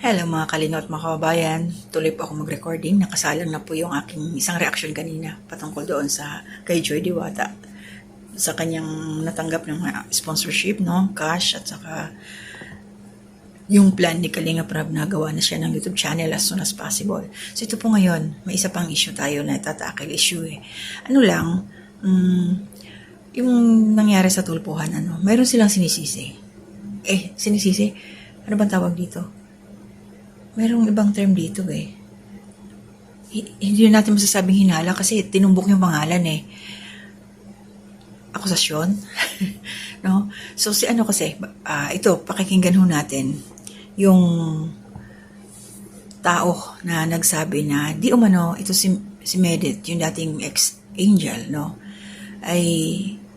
Hello mga kalinot, mga kababayan. Tuloy po ako mag-recording. Nakasalang na po yung aking isang reaction kanina patungkol doon sa kay Joy Diwata. Sa kanyang natanggap ng sponsorship, no? Cash at saka yung plan ni Kalinga Prab na gawa na siya ng YouTube channel as soon as possible. So ito po ngayon, may isa pang issue tayo na tatakil issue eh. Ano lang, yung nangyari sa tulpuhan, mayroon silang sinisisi. Sinisisi? Ano bang tawag dito? Merong ibang term dito eh. Hindi natin masasabing hinala kasi tinumbok yung pangalan eh. Akusasyon. No? So si kasi, ito, pakikinggan ho natin yung tao na nagsabi na di umano, ito si Medit, yung dating ex-angel, no? Ay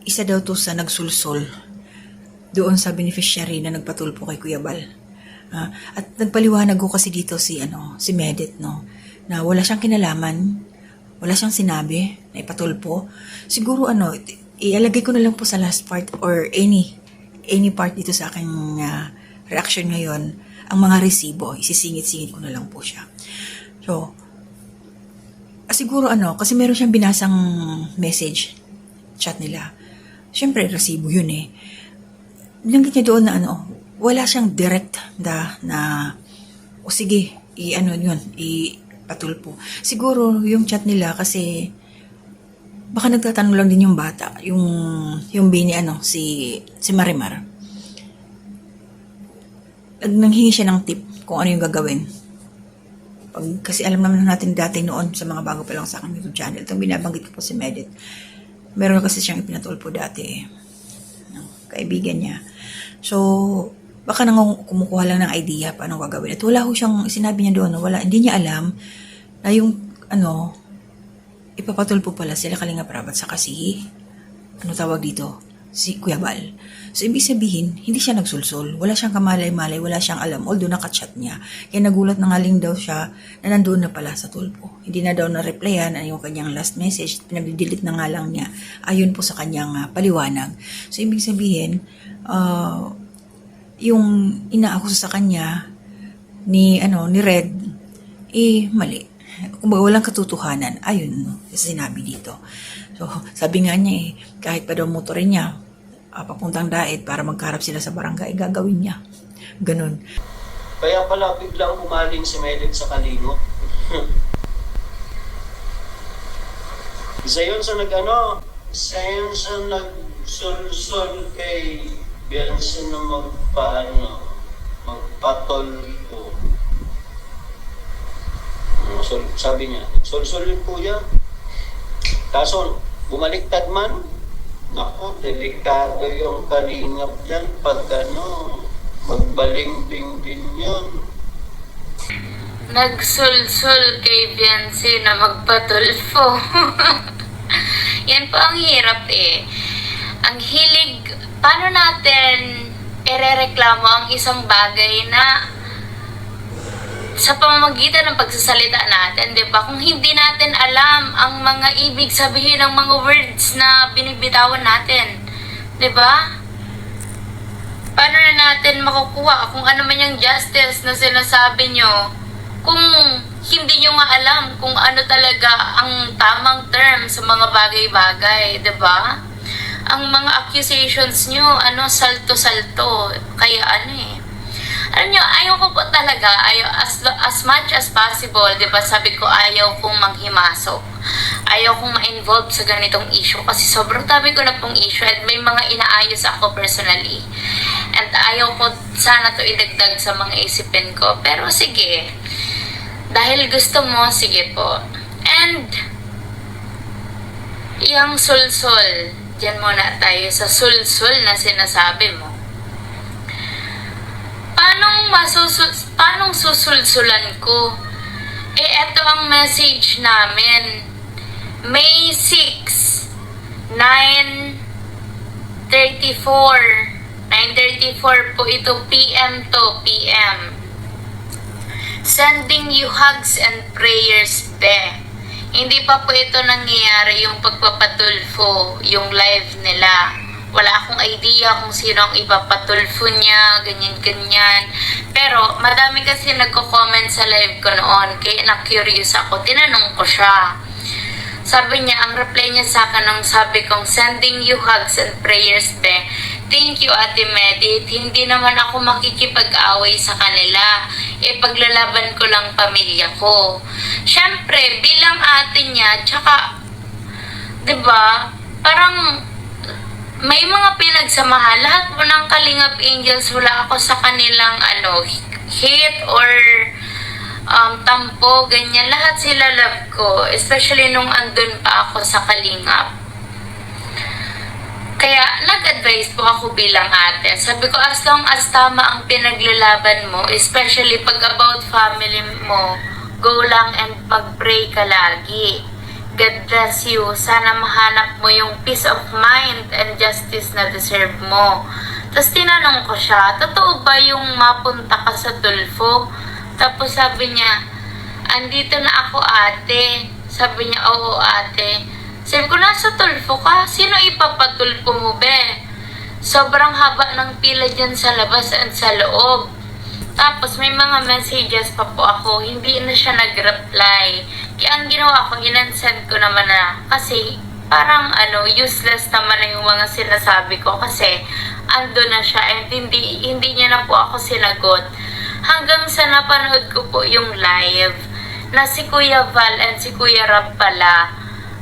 isa daw to sa nagsulsol doon sa beneficiary na nagpatulpo kay Kuya Bal. At nagpaliwanag ko kasi dito si Medit, no, na wala siyang kinalaman, wala siyang sinabi na ipatulpo. Siguro ialagay ko na lang po sa last part or any part dito sa aking reaction ngayon, ang mga resibo, isisingit-singit ko na lang po siya. So, siguro kasi meron siyang binasang message, chat nila. Siyempre, resibo yun eh. Binanggit niya doon na wala siyang direct na o sige, ipatulpo. Siguro yung chat nila kasi baka nagtatanong lang din yung bata, yung bini si Marimar. Nanghingi siya ng tip kung ano yung gagawin. Kasi alam naman natin dati noon sa mga bago pa lang sa aking YouTube channel, itong binabanggit ko po si Medit. Meron kasi siyang ipinatulpo dati kaibigan niya. So, baka kumukuha lang ng idea paano gagawin. At wala ho siyang, sinabi niya doon, hindi niya alam na yung, ipapatulpo pala sila Kalinga Prab at saka si Kuya Bal. So, ibig sabihin, hindi siya nagsulsol. Wala siyang kamalay-malay, wala siyang alam. Although nakachat niya. Kaya nagulat na nga daw siya na nandoon na pala sa tulpo. Hindi na daw na-replyan yung kanyang last message. Pinag-delete na nga lang niya. Ayon po sa kanyang paliwanag. So, ibig sabihin, yung inaakusa sa kanya ni Red, mali. Kumbaga walang katotohanan. Ayun, sinabi dito. So, sabi nga niya kahit pa daw motorin niya, papuntang Daet para magkarap sila sa barangay, gagawin niya. Ganun. Kaya pala biglang umaling si Medit sa Kalingot. Isa yun sa nagsulsol kay Biansin na magpatolpo. Sabi niya, sulsulin po yan. Kaso, bumaliktad man, naku, delikado yung kalingap dyan pag magbalingbing din yun. Nagsulsul kay Biansi na magpatulfo. Yan po ang hirap eh. Ang hilig, paano natin irereklamo ang isang bagay na sa pamamagitan ng pagsasalita natin, di ba? Kung hindi natin alam ang mga ibig sabihin ng mga words na binibitawan natin, di ba? Paano na natin makukuha kung ano man yung justice na sinasabi nyo kung hindi nyo nga alam kung ano talaga ang tamang term sa mga bagay-bagay, di ba? Ang mga accusations nyo, salto-salto, kaya alam nyo, ayaw ko po talaga, as much as possible, di ba sabi ko, ayaw kong manghimasok. Ayaw kong ma-involve sa ganitong issue kasi sobrang dami ko na pong issue at may mga inaayos ako personally. And ayaw ko sana to idagdag sa mga isipin ko. Pero sige, dahil gusto mo, sige po. And, yung sulsul, dyan muna tayo sa sulsul na sinasabi mo. Paano susulsulan ko? Eto ang message namin. May 6, 9:34 po ito, PM to PM. Sending you hugs and prayers, be. Hindi pa po ito nangyayari yung pagpapatulfo, yung live nila. wala akong idea kung sino ang ipapatulfo niya, ganyan-ganyan. Pero madami kasi nagko-comment sa live ko noon, kaya na-curious ako, tinanong ko siya. Sabi niya, ang reply niya sa akin nung sabi kong, sending you hugs and prayers, be. Thank you, Ate Medit. Hindi naman ako makikipag-away sa kanila. Paglalaban ko lang pamilya ko. Siyempre, bilang ate niya, tsaka, 'di ba? Parang may mga pinagsamahan. Lahat po ng Kalingap Angels, wala ako sa kanilang hate or tampo, ganyan. Lahat sila love ko. Especially nung andun pa ako sa Kalingap. Kaya nag-advise po ako bilang ate. Sabi ko, as long as tama ang pinaglalaban mo, especially pag about family mo, go lang and mag-pray ka lagi. God bless you. Sana mahanap mo yung peace of mind and justice na deserve mo. Tapos tinanong ko siya, totoo ba yung mapunta ka sa Tulfo? Tapos sabi niya, andito na ako ate. Sabi niya, oo ate. Sabi ko, nasa Tulfo ka? Sino ipapatulfo mo be? Sobrang haba ng pila dyan sa labas at sa loob. Tapos may mga messages pa po ako, hindi na siya nag-reply. Kaya ang ginawa ko, inansend ko naman na. Kasi parang useless naman na yung mga sinasabi ko. Kasi ando na siya and hindi niya na po ako sinagot. Hanggang sa napanood ko po yung live na si Kuya Val and si Kuya Rab pala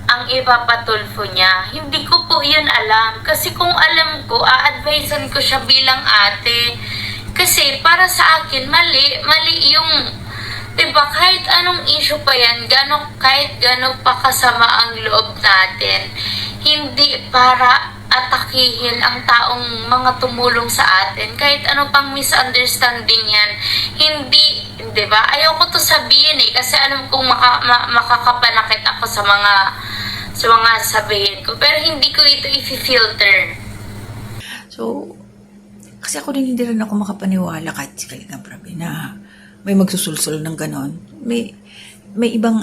ang ipapatulfo niya. Hindi ko po yun alam. Kasi kung alam ko, a-advisean ko siya bilang ate. Kasi para sa akin, mali yung, diba, kahit anong issue pa yan, kahit gano'n pa kasama ang loob natin, hindi para atakihin ang taong mga tumulong sa atin. Kahit ano pang misunderstanding yan, hindi, diba? Ayoko to sabihin kasi alam kong makakapanakit ako sa mga sabihin ko. Pero hindi ko ito i-filter. So, kasi ako din hindi rin ako makapaniwala kahit si Kalingap Rab na may magsusulsul ng ganon. May ibang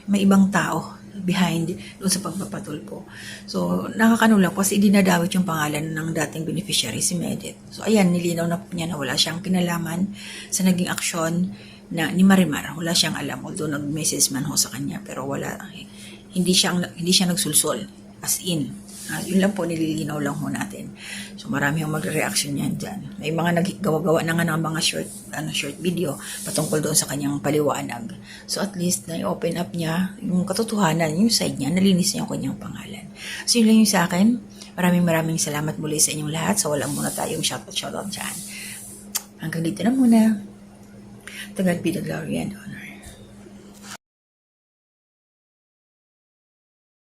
may ibang tao behind doon sa pagpapatulpo. So, nakakanula kasi dinadawit yung pangalan ng dating beneficiary, si Medit. So, ayan, nilinaw na niya na wala siyang kinalaman sa naging aksyon ni Marimar. Wala siyang alam, although nag-message man ho sa kanya, pero hindi siya nagsulsol, as in. Yun lang po, nililinaw lang ho natin. So, marami yung magre-reaction yan dyan. May mga naggawa-gawa na nga ng mga short video patungkol doon sa kanyang paliwanag. So, at least, na-open up niya yung katotohanan, yung side niya, nalinis niya yung kanyang pangalan. So, yun lang yung sa akin. Maraming salamat muli sa inyong lahat. So, walang muna tayong shoutout dyan. Hanggang dito na muna. To God be the glory and honor.